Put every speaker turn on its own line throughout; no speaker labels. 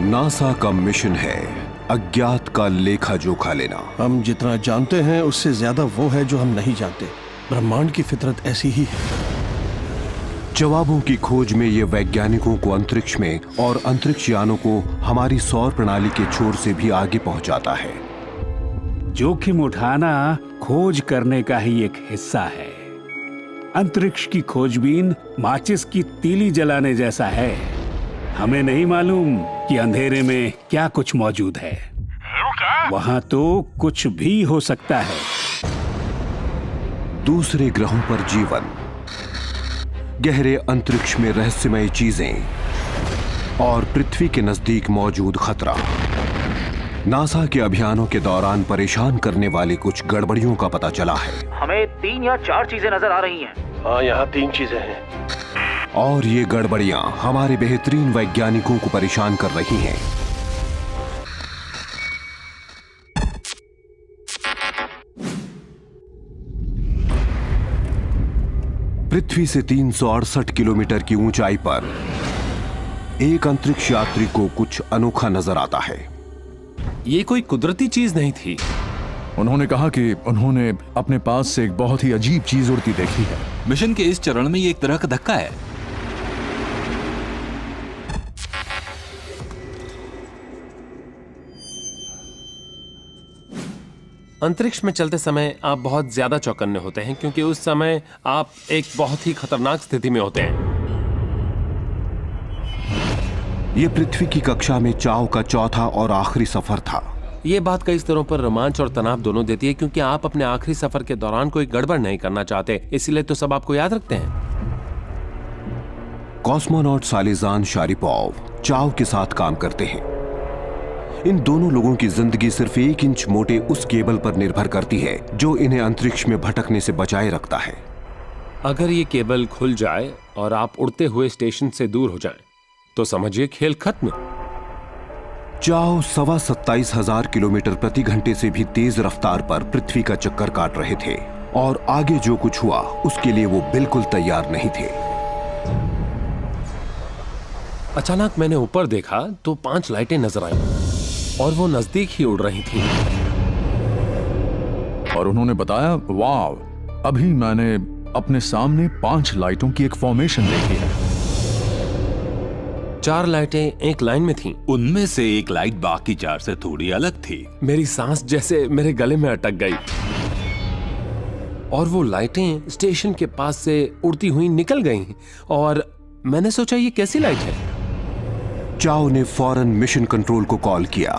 NASA का mission है अज्ञात का लेखा जोखा लेना।
हम जितना जानते हैं उससे ज्यादा वो है जो हम नहीं जानते। ब्रह्मांड की फितरत ऐसी ही है।
जवाबों की खोज में ये वैज्ञानिकों को अंतरिक्ष में और अंतरिक्ष यानों को हमारी सौर प्रणाली के छोर से भी आगे पहुंचाता है।
जोखिम उठाना खोज करने का ही एक हिस्सा है। अंतरिक्ष की खोजबीन माचिस की तीली जलाने जैसा है। हमें नहीं मालूम कि अंधेरे में क्या कुछ मौजूद है। वहां तो कुछ भी हो सकता है।
दूसरे ग्रहों पर जीवन, गहरे अंतरिक्ष में रहस्यमय चीजें और पृथ्वी के नजदीक मौजूद खतरा। नासा के अभियानों के दौरान परेशान करने वाली कुछ गड़बड़ियों का पता चला है।
हमें 3 या 4 चीजें नजर आ रही हैं।
हाँ, यहाँ 3 चीजें हैं।
और ये गड़बड़ियां हमारे बेहतरीन वैज्ञानिकों को परेशान कर रही हैं। पृथ्वी से 368 किलोमीटर की ऊंचाई पर एक अंतरिक्ष यात्री को कुछ अनोखा नजर आता है।
ये कोई कुदरती चीज नहीं थी।
उन्होंने कहा कि उन्होंने अपने पास से एक बहुत ही अजीब चीज उड़ती देखी है।
मिशन के इस चरण में ये एक तरह का धक्का है। अंतरिक्ष में चलते समय आप बहुत ज्यादा चौकन्ने होते हैं क्योंकि उस समय आप एक बहुत ही खतरनाक स्थिति में होते हैं।
यह पृथ्वी की कक्षा में चाव का चौथा और आखिरी सफर था।
ये बात कई स्तरों पर रोमांच और तनाव दोनों देती है क्योंकि आप अपने आखिरी सफर के दौरान कोई गड़बड़ नहीं करना चाहते, इसीलिए तो सब आपको याद रखते हैं।
कॉस्मोनॉट सालिजान शारिपोव चाव के साथ काम करते हैं। इन दोनों लोगों की जिंदगी सिर्फ 1 इंच मोटे उस केबल पर निर्भर करती है जो इन्हें अंतरिक्ष में भटकने से बचाए रखता है।
अगर ये केबल खुल जाए और आप उड़ते हुए स्टेशन से दूर हो जाएं, तो समझिए खेल खत्म।
चाव 27,500 किलोमीटर प्रति घंटे से भी तेज रफ्तार पर पृथ्वी का चक्कर काट रहे थे और आगे जो कुछ हुआ उसके लिए वो बिल्कुल तैयार नहीं थे।
अचानक मैंने ऊपर देखा तो 5 लाइटें नजर आईं और वो नजदीक ही उड़ रही थी।
और उन्होंने बताया, वाव, अभी मैंने अपने सामने 5 लाइटों की एक फॉर्मेशन देखी है।
4 लाइटें एक लाइन में थीं।
उनमें से एक लाइट बाकी 4 से थोड़ी अलग थी।
मेरी सांस जैसे मेरे गले में अटक गई और वो लाइटें स्टेशन के पास से उड़ती हुई निकल गईं और मैंने सोचा ये कैसी लाइट है।
चाव ने फौरन मिशन कंट्रोल को कॉल किया।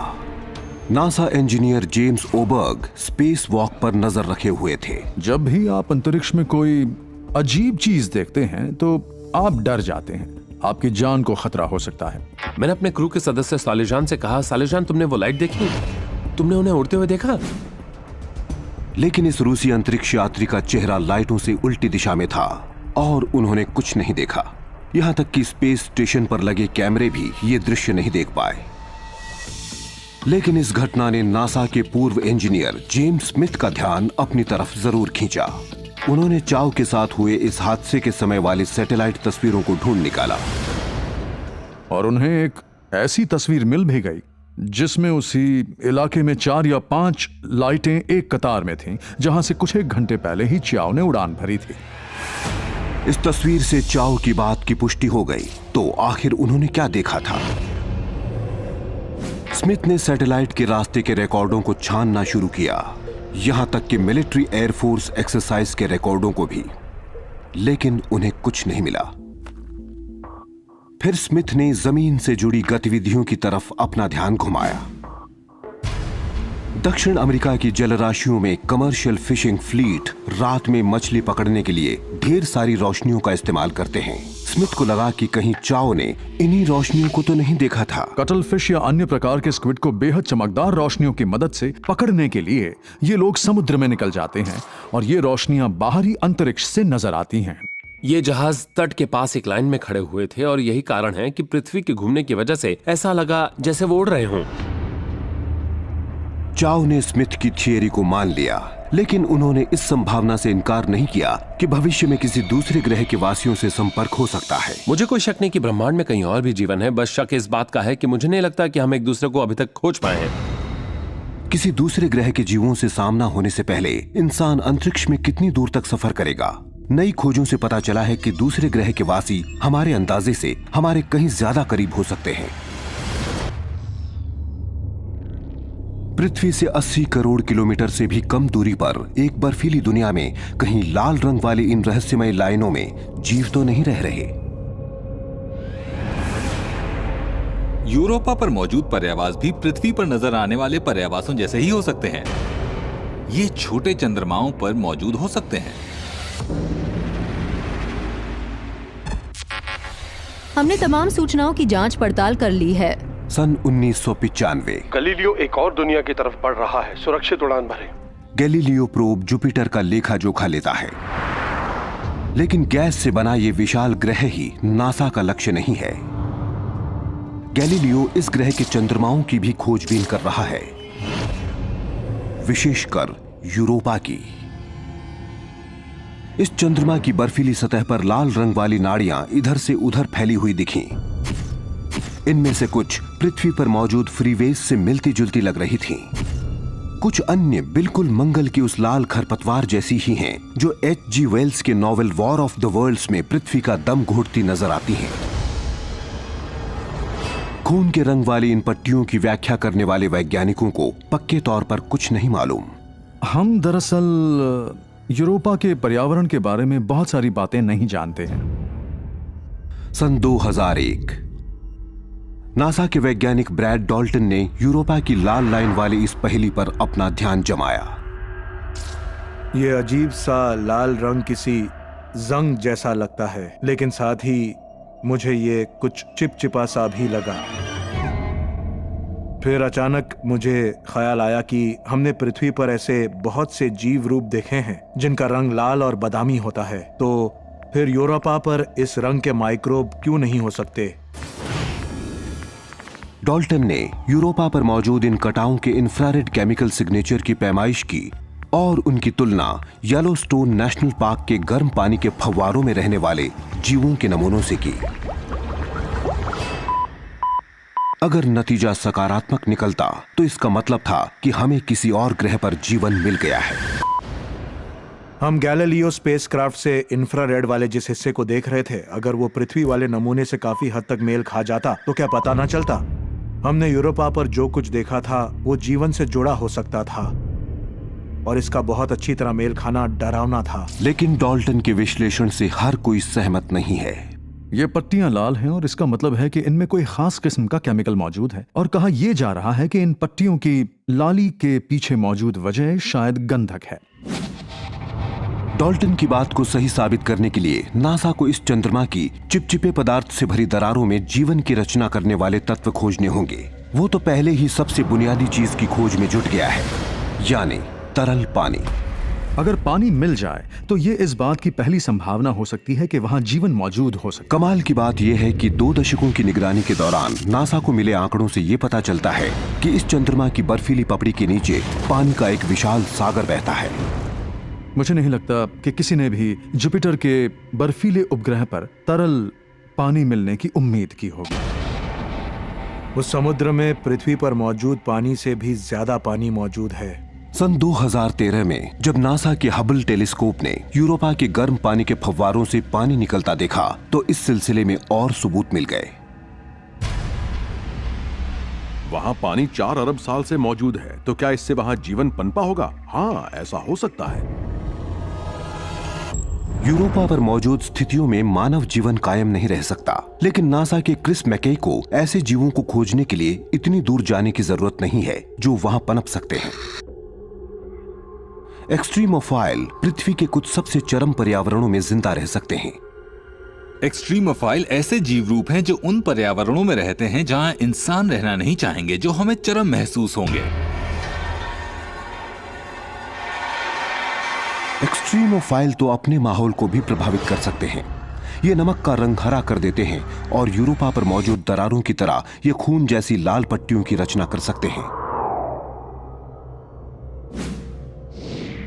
NASA engineer James Oberg space walk पर नजर रखे हुए थे।
जब भी आप अंतरिक्ष में कोई अजीब चीज देखते हैं तो आप डर जाते हैं। आपकी जान को खतरा हो सकता है।
मैंने अपने क्रू के सदस्य सालिजान से कहा, सालिजान, तुमने वो लाइट देखी? तुमने उन्हें उड़ते हुए देखा?
लेकिन इस रूसी अंतरिक्ष यात्री का चेहरा लाइटों से उल्टी दिशा में था और उन्होंने कुछ नहीं देखा। यहां तक कि स्पेस स्टेशन पर लगे कैमरे भी ये दृश्य नहीं देख पाए। लेकिन इस घटना ने नासा के पूर्व इंजीनियर जेम्स स्मिथ का ध्यान अपनी तरफ जरूर खींचा। उन्होंने चाव के साथ हुए इस हादसे के समय वाली सैटेलाइट तस्वीरों को ढूंढ निकाला
और उन्हें एक ऐसी तस्वीर मिल भी गई जिसमें उसी इलाके में 4 या 5 लाइटें एक कतार में थीं, जहां से कुछ एक घंटे पहले ही चाव ने उड़ान भरी थी।
इस तस्वीर से चाव की बात की पुष्टि हो गई। तो आखिर उन्होंने क्या देखा था? स्मिथ ने सैटेलाइट के रास्ते के रिकॉर्डों को छानना शुरू किया, यहां तक कि मिलिट्री एयरफोर्स एक्सरसाइज के रिकॉर्डों को भी, लेकिन उन्हें कुछ नहीं मिला। फिर स्मिथ ने जमीन से जुड़ी गतिविधियों की तरफ अपना ध्यान घुमाया। दक्षिण अमेरिका की जलराशियों में कमर्शियल फिशिंग फ्लीट रात में मछली पकड़ने के लिए ढेर सारी रोशनियों का इस्तेमाल करते हैं। स्मिथ को लगा कि कहीं चाव ने इन्हीं रोशनियों को तो नहीं देखा था।
कटल फिश या अन्य प्रकार के स्क्विड को बेहद चमकदार रोशनियों की मदद से पकड़ने के लिए ये लोग समुद्र में निकल जाते हैं और ये रोशनियां बाहरी अंतरिक्ष से नजर आती हैं।
ये जहाज तट के पास एक लाइन में खड़े हुए थे और यही कारण है कि पृथ्वी के घूमने की वजह से ऐसा लगा जैसे वो उड़ रहे हों।
चाओ ने स्मिथ की थियरी को मान लिया, लेकिन उन्होंने इस संभावना से इनकार नहीं किया कि भविष्य में किसी दूसरे ग्रह के वासियों से संपर्क हो सकता है।
मुझे कोई शक नहीं कि ब्रह्मांड में कहीं और भी जीवन है, बस शक इस बात का है कि मुझे नहीं लगता कि हम एक दूसरे को अभी तक खोज पाए हैं।
किसी दूसरे ग्रह के जीवों से सामना होने से पहले इंसान अंतरिक्ष में कितनी दूर तक सफर करेगा? नई खोजों से पता चला है कि दूसरे ग्रह के वासी हमारे अंदाजे से हमारे कहीं ज्यादा करीब हो सकते हैं। पृथ्वी से 80 करोड़ किलोमीटर से भी कम दूरी पर एक बर्फीली दुनिया में कहीं लाल रंग वाली इन रहस्यमय लाइनों में जीव तो नहीं रह रहे।
यूरोपा पर मौजूद पर्यावास भी पृथ्वी पर नजर आने वाले पर्यावासों जैसे ही हो सकते हैं। ये छोटे चंद्रमाओं पर मौजूद हो सकते हैं।
हमने तमाम सूचनाओं की जांच पड़ताल कर ली है।
सन 1995
गैलीलियो एक और दुनिया की तरफ बढ़ रहा है, सुरक्षित उड़ान भरें।
गैलीलियो प्रोब जुपिटर का लेखा जोखा लेता है, लेकिन गैस से बना ये विशाल ग्रह ही नासा का लक्ष्य नहीं है। गैलीलियो इस ग्रह के चंद्रमाओं की भी खोजबीन कर रहा है, विशेषकर यूरोपा की। इस चंद्रमा की बर्फीली सतह पर लाल रंग वाली नाड़ियां इधर से उधर फैली हुई दिखीं। इनमें से कुछ पृथ्वी पर मौजूद फ्रीवेज से मिलती जुलती लग रही थीं। कुछ अन्य बिल्कुल मंगल की उस लाल खरपतवार जैसी ही हैं जो H.G. वेल्स के novel war of the worlds में पृथ्वी का दम घोटती नजर आती हैं। खून के रंग वाली इन पट्टियों की व्याख्या करने वाले वैज्ञानिकों को पक्के तौर पर कुछ नहीं मालूम।
हम दरअसल यूरोपा के पर्यावरण के बारे में बहुत सारी बातें नहीं जानते हैं।
सन 2001 नासा के वैज्ञानिक ब्रैड डॉल्टन ने यूरोपा की लाल लाइन वाली इस पहेली पर अपना ध्यान जमाया।
ये अजीब सा लाल रंग किसी जंग जैसा लगता है, लेकिन साथ ही मुझे ये कुछ चिपचिपा सा भी लगा। फिर अचानक मुझे ख्याल आया कि हमने पृथ्वी पर ऐसे बहुत से जीव रूप देखे हैं जिनका रंग लाल और बादामी होता है, तो फिर यूरोपा पर इस रंग के माइक्रोब क्यों नहीं हो सकते?
डॉल्टन ने यूरोपा पर मौजूद इन कटाओं के इंफ्रारेड केमिकल सिग्नेचर की पैमाइश की और उनकी तुलना येलोस्टोन नेशनल पार्क के गर्म पानी के फव्वारों में रहने वाले जीवों के नमूनों से की। अगर नतीजा सकारात्मक निकलता तो इसका मतलब था कि हमें किसी और ग्रह पर जीवन मिल गया है।
हम गैलीलियो स्पेसक्राफ्ट से इंफ्रारेड वाले जिस हिस्से को देख रहे थे, अगर वो पृथ्वी वाले नमूने से काफी हद तक मेल खा जाता तो क्या पता ना चलता? हमने यूरोपा पर जो कुछ देखा था वो जीवन से जुड़ा हो सकता था और इसका बहुत अच्छी तरह मेल खाना डरावना था।
लेकिन डॉल्टन के विश्लेषण से हर कोई सहमत नहीं है।
ये पट्टियां लाल हैं और इसका मतलब है कि इनमें कोई खास किस्म का केमिकल मौजूद है, और कहा यह जा रहा है कि इन पट्टियों की लाली के पीछे मौजूद वजह शायद गंधक है।
डॉल्टन की बात को सही साबित करने के लिए नासा को इस चंद्रमा की चिपचिपे पदार्थ से भरी दरारों में जीवन की रचना करने वाले तत्व खोजने होंगे। वो तो पहले ही सबसे बुनियादी चीज की खोज में जुट गया है, यानी तरल पानी।
अगर पानी मिल जाए तो ये इस बात की पहली संभावना हो सकती है कि वहां जीवन मौजूद हो सकता है।
कमाल की बात यह है कि 2 दशकों की निगरानी के दौरान नासा को मिले आंकड़ों से यह पता चलता है कि इस चंद्रमा की बर्फीली पपड़ी के नीचे पानी का एक विशाल सागर बहता है।
मुझे नहीं लगता कि किसी ने भी जुपिटर के बर्फीले उपग्रह पर तरल पानी मिलने की उम्मीद की होगी।
उस समुद्र में पृथ्वी पर मौजूद पानी से भी ज्यादा पानी मौजूद है।
सन 2013 में जब नासा के हबल टेलीस्कोप ने यूरोपा के गर्म पानी के फव्वारों से पानी निकलता देखा तो इस सिलसिले में और सबूत मिल गए।
वहां पानी 4 अरब साल से मौजूद है, तो क्या इससे वहां जीवन पनपा होगा? हाँ, ऐसा हो सकता है।
यूरोपा पर मौजूद स्थितियों में मानव जीवन कायम नहीं रह सकता, लेकिन नासा के क्रिस मैकई को ऐसे जीवों को खोजने के लिए इतनी दूर जाने की जरूरत नहीं है जो वहां पनप सकते हैं। एक्सट्रीमोफाइल पृथ्वी के कुछ सबसे चरम पर्यावरणों में जिंदा रह सकते हैं।
एक्सट्रीमोफाइल ऐसे जीव रूप हैं जो उन पर्यावरणों में रहते हैं जहां इंसान रहना नहीं चाहेंगे, जो हमें चरम महसूस होंगे।
एक्सट्रीमोफाइल तो अपने माहौल को भी प्रभावित कर सकते हैं। ये नमक का रंग हरा कर देते हैं और यूरोपा पर मौजूद दरारों की तरह ये खून जैसी लाल पट्टियों की रचना कर सकते हैं।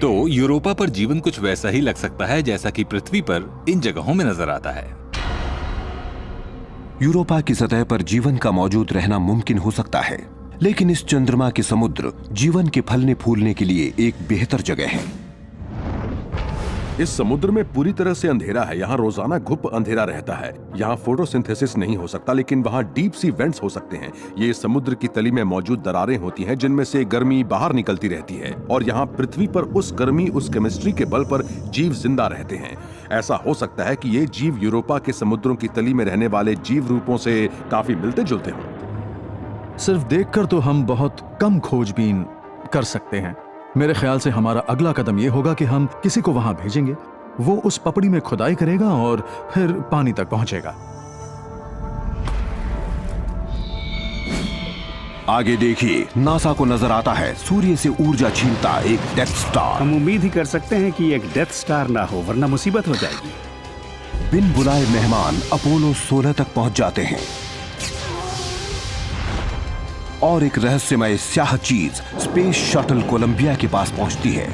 तो यूरोपा पर जीवन कुछ वैसा ही लग सकता है जैसा कि पृथ्वी पर इन जगहों में नजर आता है।
यूरोपा की सतह पर जीवन का मौजूद रहना मुमकिन हो सकता है, लेकिन इस चंद्रमा के समुद्र जीवन के फलने फूलने के लिए एक बेहतर जगह है।
इस समुद्र में पूरी तरह से अंधेरा है। यहाँ रोजाना घुप अंधेरा रहता है। यहाँ फोटोसिंथेसिस नहीं हो सकता, लेकिन वहाँ डीप सी वेंट्स हो सकते हैं। ये समुद्र की तली में मौजूद दरारें होती हैं जिनमें से गर्मी बाहर निकलती रहती है, और यहाँ पृथ्वी पर उस गर्मी, उस केमिस्ट्री के बल पर जीव जिंदा रहते हैं। ऐसा हो सकता है कि ये जीव यूरोपा के समुद्रों की तली में रहने वाले जीव रूपों से काफी मिलते जुलते हों।
सिर्फ देखकर तो हम बहुत कम खोजबीन कर सकते हैं। मेरे ख्याल से हमारा अगला कदम यह होगा कि हम किसी को वहां भेजेंगे। वो उस पपड़ी में खुदाई करेगा और फिर पानी तक पहुंचेगा।
आगे देखिए, नासा को नजर आता है सूर्य से ऊर्जा छीनता एक डेथ स्टार।
हम उम्मीद ही कर सकते हैं कि एक डेथ स्टार ना हो, वरना मुसीबत हो जाएगी।
बिन बुलाए मेहमान अपोलो 16 तक पहुंच जाते हैं और एक रहस्यमय स्याह चीज स्पेस शटल कोलंबिया के पास पहुंचती है।